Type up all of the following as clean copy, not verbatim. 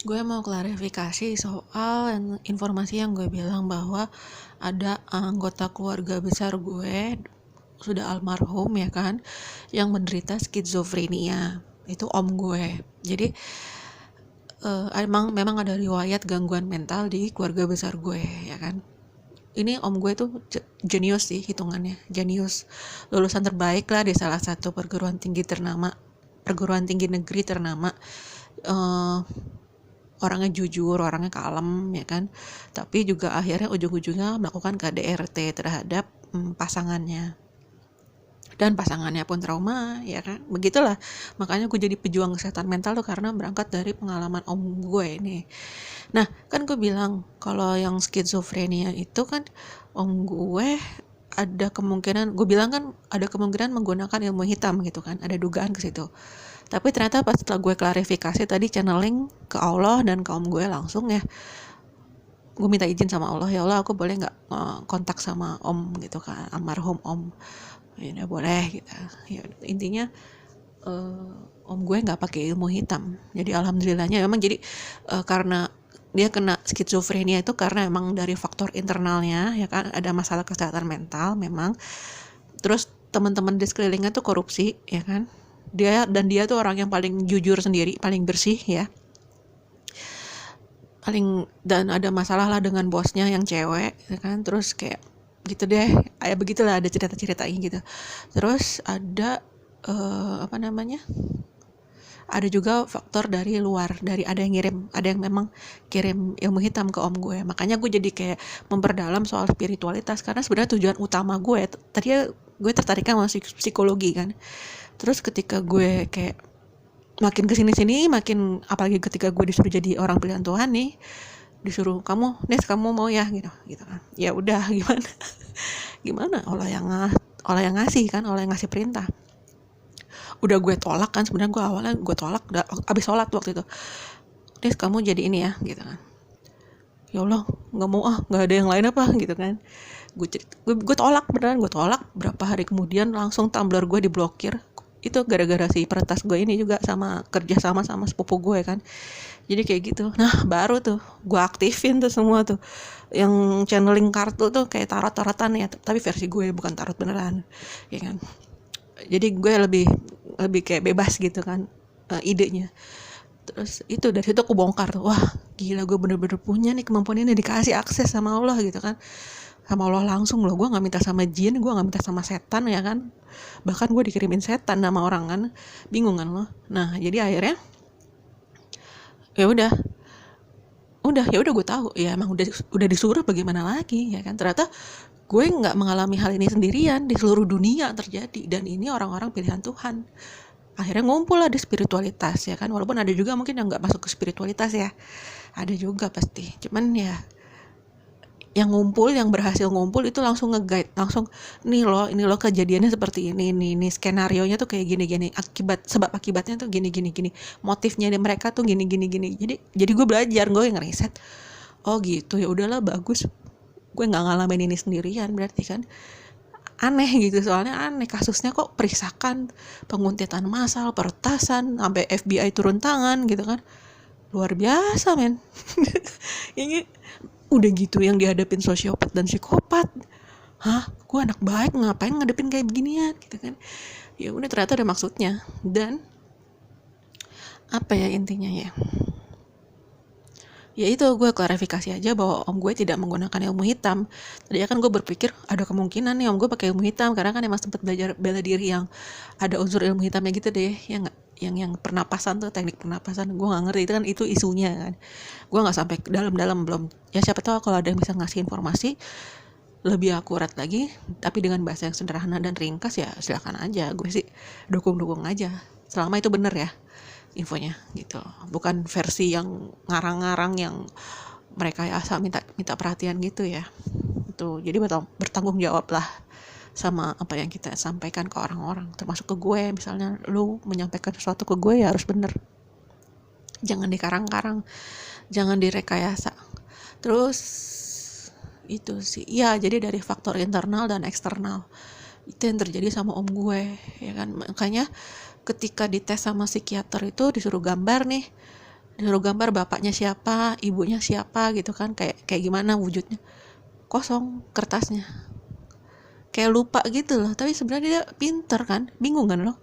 Gue mau klarifikasi soal informasi yang gue bilang bahwa ada anggota keluarga besar gue sudah almarhum ya kan, yang menderita skizofrenia. Itu om gue. Jadi memang ada riwayat gangguan mental di keluarga besar gue ya kan. Ini om gue tuh jenius sih hitungannya, jenius, lulusan terbaik lah di salah satu perguruan tinggi negeri ternama. eh, Orangnya jujur, orangnya kalem ya kan, tapi juga akhirnya ujung-ujungnya melakukan KDRT terhadap pasangannya, dan pasangannya pun trauma ya kan, begitulah. Makanya gue jadi pejuang kesehatan mental tuh karena berangkat dari pengalaman om gue nih. Nah kan gue bilang kalau yang skizofrenia itu kan om gue ada kemungkinan, gue bilang kan ada kemungkinan menggunakan ilmu hitam gitu kan, ada dugaan ke situ. Tapi ternyata pas setelah gue klarifikasi tadi, channeling ke Allah dan ke om gue langsung ya, gue minta izin sama Allah, ya Allah aku boleh nggak kontak sama om gitu kan, almarhum om. Ya udah boleh gitu. Ya intinya om gue nggak pakai ilmu hitam. Jadi alhamdulillahnya memang, jadi karena dia kena skizofrenia itu karena emang dari faktor internalnya ya kan, ada masalah kesehatan mental memang. Terus teman-teman di sekelilingnya tuh korupsi ya kan. Dia tuh orang yang paling jujur sendiri, paling bersih ya, paling, dan ada masalah lah dengan bosnya yang cewek ya kan. Terus kayak gitu deh, kayak begitulah, ada cerita-ceritanya gitu. Terus ada apa namanya, ada juga faktor dari luar, dari ada yang ngirim, ada yang memang kirim ilmu hitam ke om gue. Makanya gue jadi kayak memperdalam soal spiritualitas, karena sebenarnya tujuan utama gue tadi, gue tertariknya sama psikologi kan. Terus ketika gue kayak makin kesini-sini, makin apalagi ketika gue disuruh jadi orang pilihan Tuhan nih, disuruh kamu mau ya gitu kan. Ya udah gimana, gimana, Allah yang ngasih kan, Allah yang ngasih perintah. Udah gue tolak kan, sebenarnya gue awalnya gue tolak abis sholat waktu itu. Kamu jadi ini ya gitu kan. Ya Allah nggak mau, nggak ada yang lain apa gitu kan. Gue tolak, beneran gue tolak. Berapa hari kemudian langsung Tumblr gue diblokir. Itu gara-gara si peretas gue ini juga sama kerja sama sepupu gue kan. Jadi kayak gitu. Nah baru tuh gue aktifin tuh semua tuh yang channeling kartu tuh, kayak tarot-tarotan ya, tapi versi gue, bukan tarot beneran ya kan. Jadi gue lebih lebih kayak bebas gitu kan, idenya. Terus itu dari situ aku bongkar tuh, wah gila, gue bener-bener punya nih kemampuan ini, dikasih akses sama Allah gitu kan, sama Allah langsung loh. Gue nggak minta sama jin, gue nggak minta sama setan ya kan, bahkan gue dikirimin setan nama orang kan, bingung kan lo. Nah jadi akhirnya ya udah gue tahu ya, emang udah disuruh, bagaimana lagi ya kan. Ternyata gue nggak mengalami hal ini sendirian, di seluruh dunia terjadi, dan ini orang-orang pilihan Tuhan. Akhirnya ngumpul lah di spiritualitas ya kan, walaupun ada juga mungkin yang nggak masuk ke spiritualitas ya, ada juga pasti. Cuman ya yang ngumpul, yang berhasil ngumpul itu langsung nge-guide, langsung ini loh kejadiannya seperti ini skenarionya tuh kayak gini sebab akibatnya tuh gini, motifnya mereka tuh gini. Jadi gue belajar, gue yang ngeriset. Oh gitu, ya udahlah, bagus, gue nggak ngalamin ini sendirian berarti kan. Aneh gitu, soalnya aneh kasusnya, kok perisakan, penguntitan massal, peretasan, sampai FBI turun tangan gitu kan. Luar biasa men. Ini udah gitu yang dihadapin sosiopat dan psikopat. Hah, gue anak baik ngapain ngadepin kayak beginian gitu kan. Ya udah, ternyata ada maksudnya. Dan apa ya intinya ya, ya itu gue klarifikasi aja bahwa om gue tidak menggunakan ilmu hitam. Tadinya kan gue berpikir ada kemungkinan nih om gue pakai ilmu hitam, karena kan emang sempat belajar bela diri yang ada unsur ilmu hitamnya gitu deh ya nggak, yang pernapasan tuh, teknik pernapasan. Gue nggak ngerti itu kan, itu isunya kan. Gue nggak sampai ke dalam-dalam, belum. Ya siapa tahu kalau ada yang bisa ngasih informasi lebih akurat lagi, tapi dengan bahasa yang sederhana dan ringkas, ya silakan aja. Gue sih dukung aja, selama itu bener ya infonya gitu, bukan versi yang ngarang-ngarang yang mereka asal minta perhatian gitu ya. Itu jadi bertanggung jawab lah sama apa yang kita sampaikan ke orang-orang, termasuk ke gue. Misalnya lu menyampaikan sesuatu ke gue, ya harus bener, jangan dikarang-karang, jangan direkayasa. Terus itu sih ya, jadi dari faktor internal dan eksternal itu yang terjadi sama om gue ya kan. Makanya ketika dites sama psikiater itu disuruh gambar nih, disuruh gambar bapaknya siapa, ibunya siapa gitu kan, kayak gimana wujudnya, kosong kertasnya, kayak lupa gitu loh. Tapi sebenarnya dia pinter kan, bingung kan lo,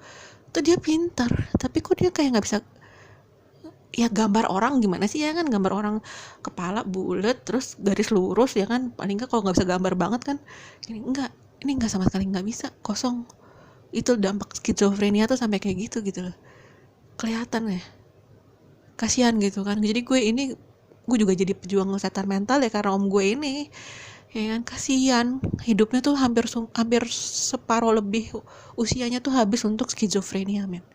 tuh dia pinter tapi kok dia kayak nggak bisa. Ya gambar orang gimana sih ya kan, gambar orang kepala bulat terus garis lurus ya kan, paling nggak kalau nggak bisa gambar banget kan. Ini enggak sama sekali nggak bisa, kosong. Itu dampak skizofrenia tuh sampai kayak gitu gitu loh, kelihatan ya, kasihan gitu kan. Jadi gue juga jadi pejuang kesehatan mental ya karena om gue ini, ya kan, kasihan hidupnya tuh hampir separuh lebih usianya tuh habis untuk skizofrenia men.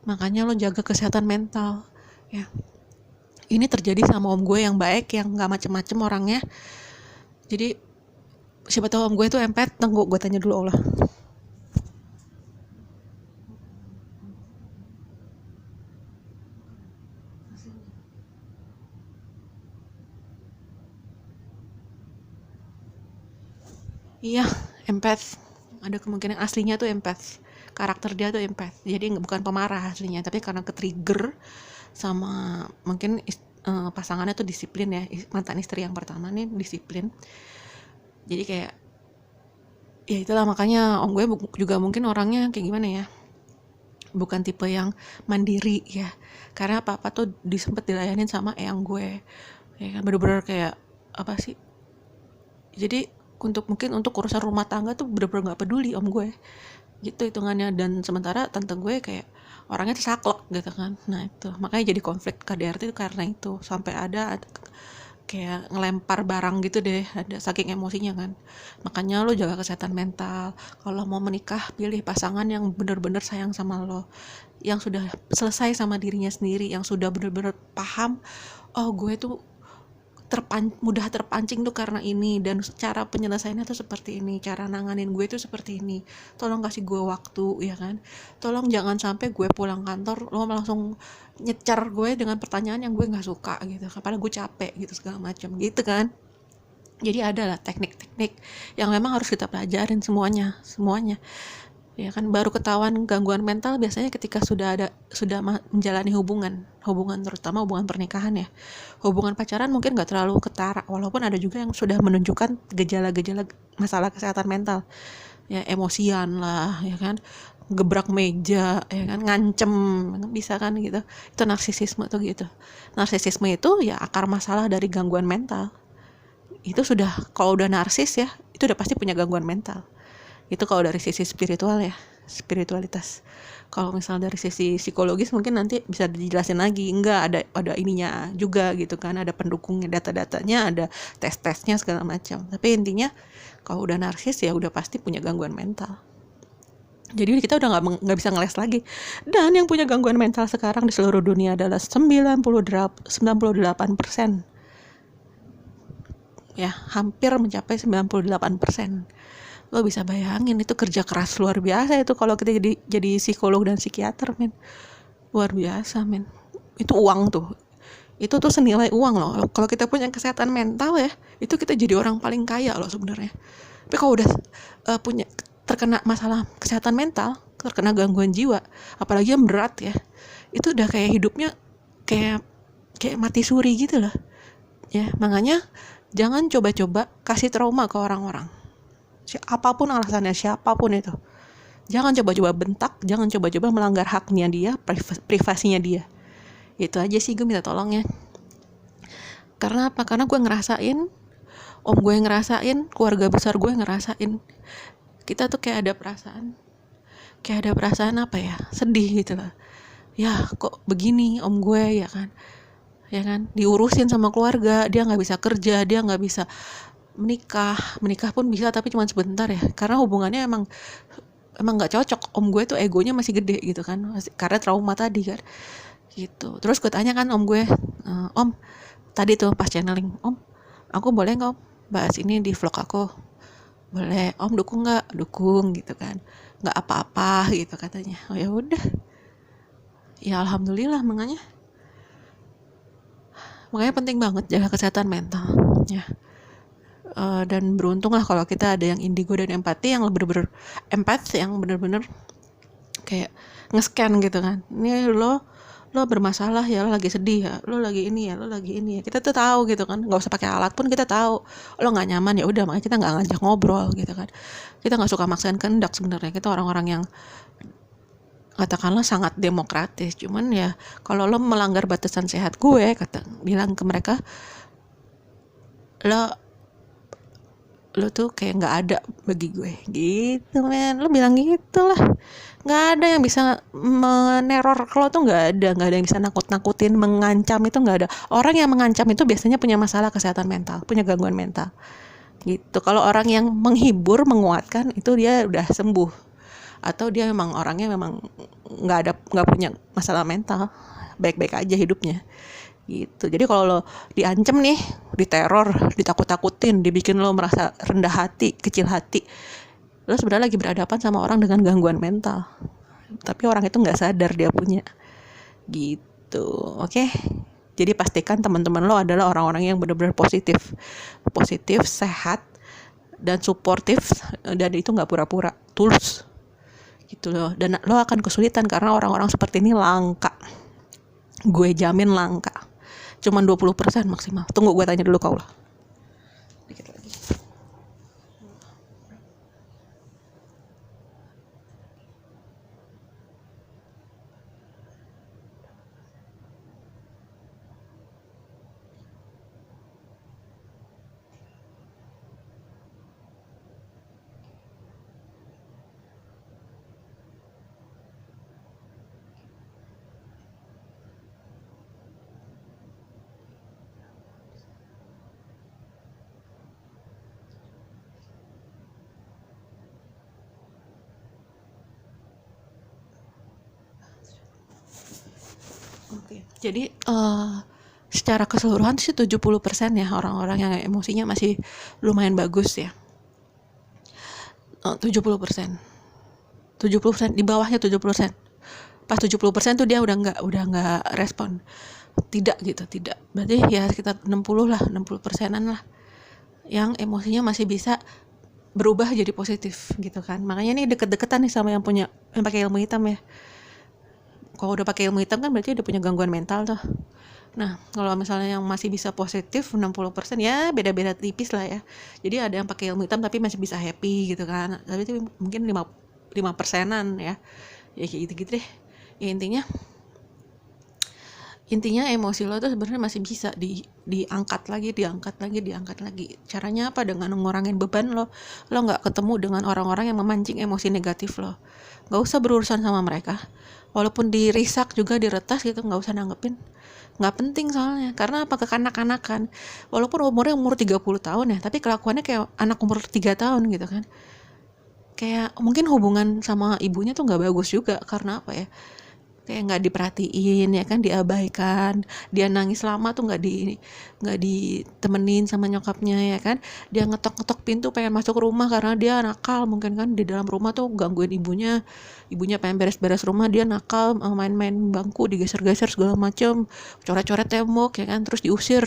Makanya lo jaga kesehatan mental ya. Ini terjadi sama om gue yang baik, yang nggak macem-macem orangnya. Jadi siapa tahu om gue tuh empath. Tunggu gue tanya dulu Allah. Iya, empath. Ada kemungkinan aslinya tuh empath. Karakter dia tuh empath. Jadi bukan pemarah aslinya, tapi karena ke-trigger sama mungkin pasangannya tuh disiplin ya. Mantan istri yang pertama nih disiplin. Jadi kayak ya itulah, makanya om gue juga mungkin orangnya kayak gimana ya, bukan tipe yang mandiri ya, karena apa-apa tuh disempet dilayanin sama eyang gue ya kan, bener-bener kayak apa sih. Jadi mungkin untuk urusan rumah tangga tuh bener-bener gak peduli om gue gitu hitungannya. Dan sementara tante gue kayak orangnya tuh saklek gitu kan. Nah itu makanya jadi konflik KDRT itu karena itu, sampai ada kayak ngelempar barang gitu deh, ada saking emosinya kan. Makanya lo jaga kesehatan mental. Kalau mau menikah pilih pasangan yang bener-bener sayang sama lo, yang sudah selesai sama dirinya sendiri, yang sudah bener-bener paham, oh gue tuh mudah terpancing tuh karena ini, dan cara penyelesaiannya tuh seperti ini, cara nanganin gue tuh seperti ini, tolong kasih gue waktu ya kan. Tolong jangan sampai gue pulang kantor lo langsung nyecar gue dengan pertanyaan yang gue nggak suka gitu, padahal gue capek gitu segala macam gitu kan. Jadi ada lah teknik-teknik yang memang harus kita pelajarin semuanya ya kan. Baru ketahuan gangguan mental biasanya ketika sudah menjalani hubungan terutama hubungan pernikahan ya. Hubungan pacaran mungkin nggak terlalu ketara, walaupun ada juga yang sudah menunjukkan gejala-gejala masalah kesehatan mental ya, emosian lah ya kan, gebrak meja ya kan, ngancem bisa kan gitu. Itu narsisisme tuh gitu. Narsisisme itu ya akar masalah dari gangguan mental. Itu sudah, kalau udah narsis ya itu udah pasti punya gangguan mental. Itu kalau dari sisi spiritual ya, spiritualitas. Kalau misal dari sisi psikologis mungkin nanti bisa dijelasin lagi. Enggak, ada ininya juga gitu kan, ada pendukungnya, data-datanya, ada tes-tesnya segala macam. Tapi intinya kalau udah narsis ya udah pasti punya gangguan mental. Jadi kita udah nggak bisa ngeles lagi. Dan yang punya gangguan mental sekarang di seluruh dunia adalah 98%. Ya, hampir mencapai 98%. Lo bisa bayangin itu kerja keras luar biasa itu kalau kita jadi psikolog dan psikiater men. Luar biasa men. Itu uang tuh. Itu tuh senilai uang loh. Kalau kita punya kesehatan mental ya, itu kita jadi orang paling kaya loh sebenarnya. Tapi kalau udah terkena masalah kesehatan mental, terkena gangguan jiwa, apalagi yang berat ya, itu udah kayak hidupnya kayak mati suri gitu loh. Ya, makanya jangan coba-coba kasih trauma ke orang-orang. Apapun alasannya, siapapun itu, jangan coba-coba bentak, jangan coba-coba melanggar haknya dia, privasinya dia. Itu aja sih gue minta tolongnya. Karena apa? Karena gue ngerasain, om gue ngerasain, keluarga besar gue ngerasain, kita tuh kayak ada perasaan apa ya, sedih gitu loh. Ya kok begini om gue ya kan, diurusin sama keluarga, dia nggak bisa kerja, dia nggak bisa menikah pun bisa tapi cuma sebentar ya, karena hubungannya emang nggak cocok. Om gue tuh egonya masih gede gitu kan, karena trauma tadi kan gitu. Terus gue tanya kan om gue, om tadi tuh pas channeling, om aku boleh nggak om bahas ini di vlog aku? Boleh om, dukung nggak? Dukung gitu kan, nggak apa-apa gitu katanya. Oh ya udah ya, alhamdulillah. Makanya penting banget jaga kesehatan mental ya. Dan beruntung lah kalau kita ada yang indigo dan empati, yang bener-bener empath, yang bener-bener kayak nge-scan gitu kan. Ini lo lo bermasalah ya, lo lagi sedih ya, lo lagi ini ya, lo lagi ini ya, kita tuh tahu gitu kan, nggak usah pakai alat pun kita tahu lo nggak nyaman, ya udah, makanya kita nggak ngajak ngobrol gitu kan. Kita nggak suka maksain kehendak, sebenarnya kita orang-orang yang katakanlah sangat demokratis. Cuman ya kalau lo melanggar batasan sehat gue, bilang ke mereka, lo tuh kayak nggak ada bagi gue gitu, men. Lo bilang gitu lah, nggak ada yang bisa meneror lo tuh, nggak ada yang bisa nakut-nakutin, mengancam, itu nggak ada. Orang yang mengancam itu biasanya punya masalah kesehatan mental, punya gangguan mental gitu. Kalau orang yang menghibur, menguatkan, itu dia udah sembuh, atau dia memang orangnya memang nggak punya masalah mental, baik-baik aja hidupnya gitu. Jadi kalau lo diancam nih, diteror, ditakut-takutin, dibikin lo merasa rendah hati, kecil hati, lo sebenarnya lagi berhadapan sama orang dengan gangguan mental, tapi orang itu nggak sadar dia punya gitu. Oke? Jadi pastikan teman-teman lo adalah orang-orang yang benar-benar positif, sehat, dan suportif, dan itu nggak pura-pura, tulus gitu loh. Dan lo akan kesulitan karena orang-orang seperti ini langka, gue jamin langka. Cuman 20% maksimal. Tunggu gue tanya dulu kau lah. Dikit lagi. Oke. Jadi secara keseluruhan sih 70% ya orang-orang yang emosinya masih lumayan bagus ya. 70%. 70%, di bawahnya 70%. Pas 70% tuh dia udah nggak respon. Tidak gitu, tidak. Berarti ya sekitar 60 lah, 60%-an lah yang emosinya masih bisa berubah jadi positif gitu kan. Makanya ini deket-deketan nih sama yang pakai ilmu hitam ya. Kalau udah pakai ilmu hitam kan berarti udah punya gangguan mental tuh. Nah, kalau misalnya yang masih bisa positif 60%, ya beda-beda tipis lah ya. Jadi ada yang pakai ilmu hitam tapi masih bisa happy gitu kan. Tapi itu mungkin 5%-an ya. Ya kayak gitu-gitu deh. Ya intinya emosi lo tuh sebenarnya masih bisa diangkat lagi. Caranya apa? Dengan ngurangin beban lo. Lo nggak ketemu dengan orang-orang yang memancing emosi negatif lo. Nggak usah berurusan sama mereka. Walaupun dirisak juga, diretas gitu, nggak usah nanggepin. Nggak penting soalnya. Karena apa? Kekanak-kanakan. Walaupun umur 30 tahun ya, tapi kelakuannya kayak anak umur 3 tahun gitu kan. Kayak mungkin hubungan sama ibunya tuh nggak bagus juga. Karena apa ya? Kayak nggak diperhatiin ya kan, diabaikan. Dia nangis lama tuh nggak ditemenin sama nyokapnya ya kan. Dia ngetok pintu pengen masuk rumah karena dia nakal mungkin kan, di dalam rumah tuh gangguin ibunya pengen beres-beres rumah, dia nakal, main-main bangku digeser-geser segala macem, coret-coret tembok ya kan, terus diusir.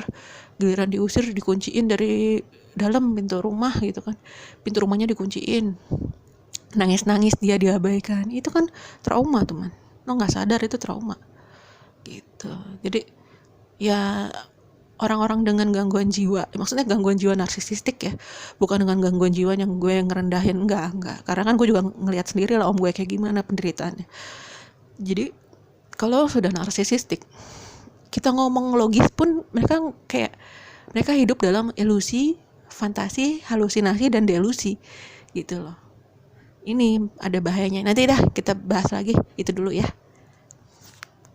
Giliran diusir, dikunciin dari dalam pintu rumah gitu kan, pintu rumahnya dikunciin, nangis-nangis, dia diabaikan. Itu kan trauma teman, lo nggak sadar itu trauma gitu. Jadi ya orang-orang dengan gangguan jiwa, maksudnya gangguan jiwa narsisistik ya, bukan dengan gangguan jiwa yang gue ngerendahin, enggak, karena kan gue juga ngelihat sendiri lah om gue kayak gimana penderitaannya. Jadi kalau sudah narsisistik, kita ngomong logis pun mereka hidup dalam ilusi, fantasi, halusinasi, dan delusi gitu loh. Ini ada bahayanya. Nanti dah kita bahas lagi itu dulu ya.